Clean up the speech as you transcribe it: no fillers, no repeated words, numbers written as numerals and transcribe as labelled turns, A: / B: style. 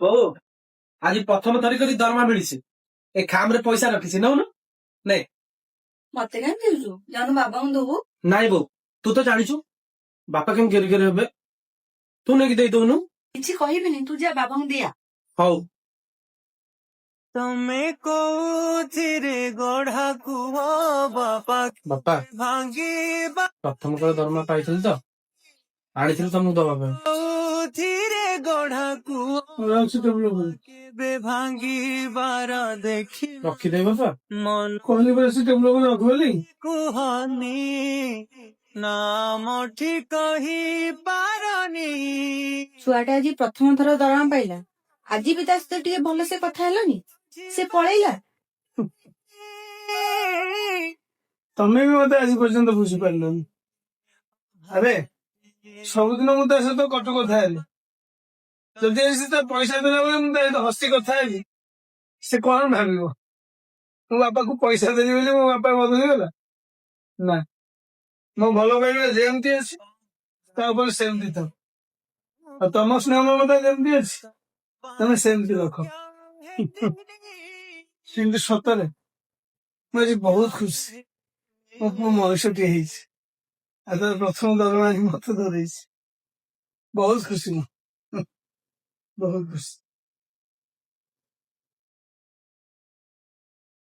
A: ଓ ଆଜି ପ୍ରଥମ ଥର କରି ଦରମା ମିଳିଛି ଏ ଖାମରେ ପଇସା ରଖିଛି ନଉନୁ ନେ।
B: ମତେ କାହିଁ ଦେଉଛୁ? ଜାଣୁ ବାବାଙ୍କୁ ଦବୁ।
A: ନାଇଁ ବୋଉ ତୁ ତ ଜାଣିଛୁ ବାପା କେମିତି ଗେରି ଗେରି ହେବେ, ତୁ ନେଇକି ଦେଇଦଉନୁ।
B: କିଛି କହିବିନି, ତୁ ଯା ବାବାଙ୍କୁ ଦିଆ।
A: ହଉ।
C: ତମେ କୋଉଥିରେ ଗଢା କୁହ ବାପା
A: ବାପା
C: ଭାଙ୍ଗିବା
A: ପ୍ରଥମ ଥର ଦରମା ପାଇଥିଲି ତ ଆଣିଥିଲି ତମକୁ ଦବା ପାଇଁ।
C: କୋଉଥିରେ ଗଢା କୁହ କେବେ ଭାଙ୍ଗିବାର ଦେଖି
A: ରଖିଦେବି ବାପା।
C: ମନ
A: କହିଲି ପରା ସେ ଟେବୁଲ ଉପରେ ରଖ ବୋଲି।
C: କୁହନି ନାମ ଠିକ କହି ପାରନି।
B: ଛୁଆଟା ଆଜି ପ୍ରଥମ ଥର ଦରମା ପାଇଲା, ଆଜି ବି ତା ସହିତ ଟିକେ ଭଲସେ କଥା ହେଲନି? ସେ ପଳେଇଲା।
A: ତମେ ବି ମତେ ଆଜି ପର୍ଯ୍ୟନ୍ତ ବୁଝିପାରିଲନି। ଆରେ ସବୁଦିନ ମୁଁ ତା ସହିତ କଟୁ କଥା ହେଲି, ଯଦି ଆଜି ତା ପଇସା ଦେଲା ବେଳେ ମୁଁ ତା ସହିତ ହସି କଥା ହେଲି ସେ କଣ ଭାବିବ? ମୋ ବାପାକୁ ପଇସା ଦେଲି ବୋଲି ମୋ ବାପା ବଦଳିଗଲା? ନା, ମୋ ଭଲ ପାଇବା ଯେମିତି ଅଛି ତା ଉପରେ ସେମିତି ଥାଉ, ଆଉ ତମ ସ୍ନେହ ମମତା ଯେମିତି ଅଛି ତମେ ସେମିତି ରଖ। କିନ୍ତୁ ସତରେ ମୁଁ ଆଜି ବହୁତ ଖୁସି ମୋ ପୁଅ ମଣିଷଟିଏ ହେଇଛି, ଆଉ ତାର ପ୍ରଥମ ଦରମା ଆଜି ମତେ ଧରେଇଛି। ବହୁତ ଖୁସି ମୁଁ, ବହୁତ ଖୁସି।